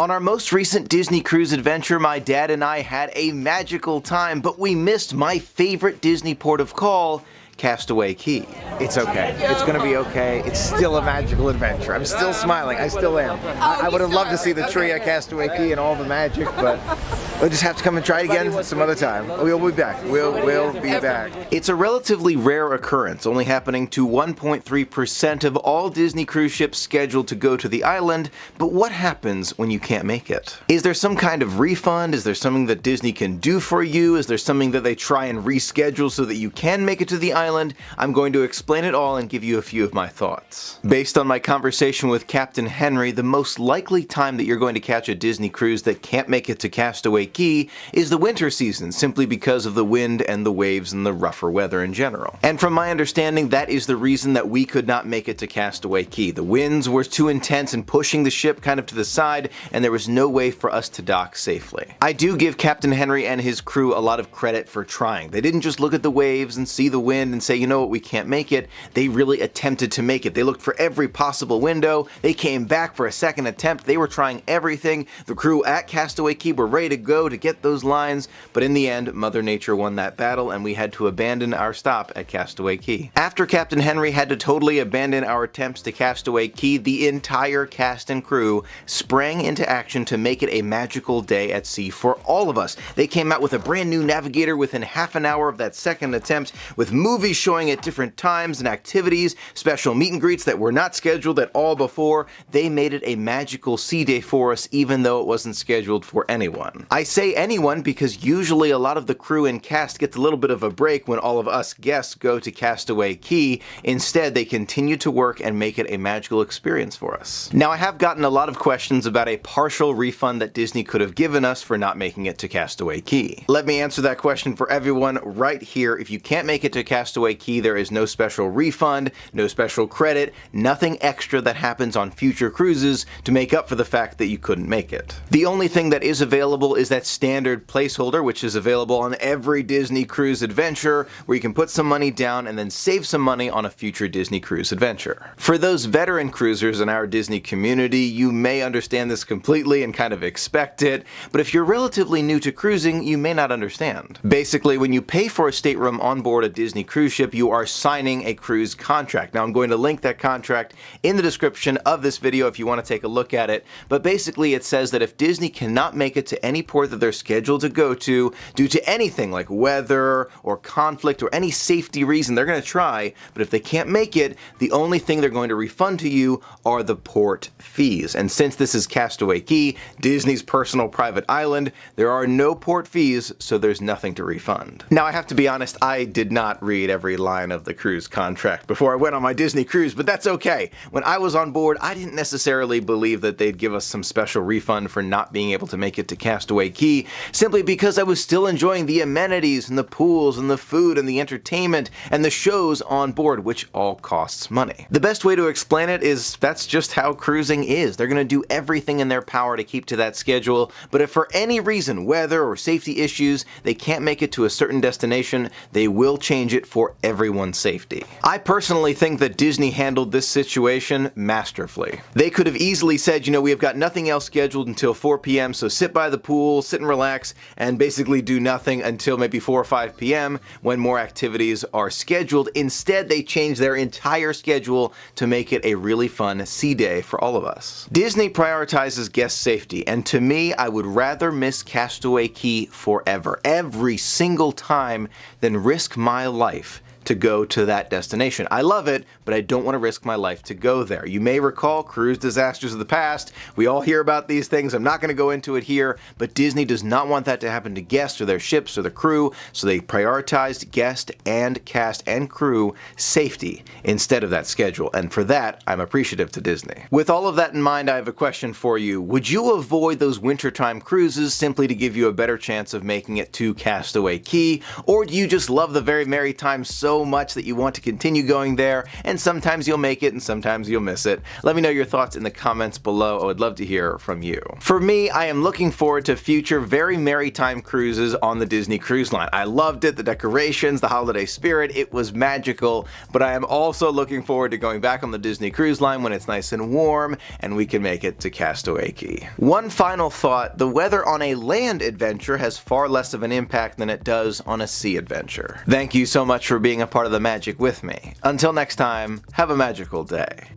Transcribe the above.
On our most recent Disney cruise adventure, my dad and I had a magical time, but we missed my favorite Disney port of call, Castaway Cay. It's okay. It's gonna be okay. It's still a magical adventure. I'm still smiling. I still am. I would have loved to see the tree at Castaway Cay and all the magic, but we'll just have to come and try it again some other time. We'll be back. We'll be back. It's a relatively rare occurrence, only happening to 1.3% of all Disney cruise ships scheduled to go to the island, but what happens when you can't make it? Is there some kind of refund? Is there something that Disney can do for you? Is there something that they try and reschedule so that you can make it to the island? I'm going to explain it all and give you a few of my thoughts. Based on my conversation with Captain Henry, the most likely time that you're going to catch a Disney cruise that can't make it to Castaway Cay is the winter season, simply because of the wind and the waves and the rougher weather in general. And from my understanding, that is the reason that we could not make it to Castaway Cay. The winds were too intense and pushing the ship kind of to the side, and there was no way for us to dock safely. I do give Captain Henry and his crew a lot of credit for trying. They didn't just look at the waves and see the wind and say, you know what, we can't make it. They really attempted to make it. They looked for every possible window. They came back for a second attempt. They were trying everything. The crew at Castaway Cay were ready to go to get those lines, but in the end, Mother Nature won that battle and we had to abandon our stop at Castaway Cay. After Captain Henry had to totally abandon our attempts to Castaway Cay, the entire cast and crew sprang into action to make it a magical day at sea for all of us. They came out with a brand new navigator within half an hour of that second attempt, with movies showing at different times and activities, special meet and greets that were not scheduled at all before. They made it a magical sea day for us, even though it wasn't scheduled for anyone. I say anyone because usually a lot of the crew and cast gets a little bit of a break when all of us guests go to Castaway Cay. Instead, they continue to work and make it a magical experience for us. Now, I have gotten a lot of questions about a partial refund that Disney could have given us for not making it to Castaway Cay. Let me answer that question for everyone right here. If you can't make it to Castaway Cay, there is no special refund, no special credit, nothing extra that happens on future cruises to make up for the fact that you couldn't make it. The only thing that is available is that standard placeholder, which is available on every Disney cruise adventure, where you can put some money down and then save some money on a future Disney cruise adventure. For those veteran cruisers in our Disney community, you may understand this completely and kind of expect it, but if you're relatively new to cruising, you may not understand. Basically, when you pay for a stateroom on board a Disney cruise ship, you are signing a cruise contract. Now, I'm going to link that contract in the description of this video if you want to take a look at it, but basically it says that if Disney cannot make it to any port that they're scheduled to go to due to anything like weather or conflict or any safety reason, they're going to try, but if they can't make it, the only thing they're going to refund to you are the port fees. And since this is Castaway Cay, Disney's personal private island, there are no port fees, so there's nothing to refund. Now, I have to be honest, I did not read every line of the cruise contract before I went on my Disney cruise, but that's okay. When I was on board, I didn't necessarily believe that they'd give us some special refund for not being able to make it to Castaway Cay, simply because I was still enjoying the amenities and the pools and the food and the entertainment and the shows on board, which all costs money. The best way to explain it is that's just how cruising is. They're going to do everything in their power to keep to that schedule, but if for any reason, weather or safety issues, they can't make it to a certain destination, they will change it for everyone's safety. I personally think that Disney handled this situation masterfully. They could have easily said, you know, we have got nothing else scheduled until 4 p.m., so sit by the pool, sit and relax, and basically do nothing until maybe 4 or 5 p.m. when more activities are scheduled. Instead, they changed their entire schedule to make it a really fun sea day for all of us. Disney prioritizes guest safety, and to me, I would rather miss Castaway Cay forever, every single time, than risk my life to go to that destination. I love it, but I don't want to risk my life to go there. You may recall cruise disasters of the past. We all hear about these things. I'm not going to go into it here, but Disney does not want that to happen to guests or their ships or the crew, so they prioritized guest and cast and crew safety instead of that schedule, and for that, I'm appreciative to Disney. With all of that in mind, I have a question for you. Would you avoid those wintertime cruises simply to give you a better chance of making it to Castaway Cay, or do you just love the very merry time so so much that you want to continue going there, and sometimes you'll make it and sometimes you'll miss it. Let me know your thoughts in the comments below. I would love to hear from you. For me, I am looking forward to future very merry time cruises on the Disney Cruise Line. I loved it, the decorations, the holiday spirit, it was magical, but I am also looking forward to going back on the Disney Cruise Line when it's nice and warm and we can make it to Castaway Cay. One final thought, the weather on a land adventure has far less of an impact than it does on a sea adventure. Thank you so much for being a part of the magic with me. Until next time, have a magical day.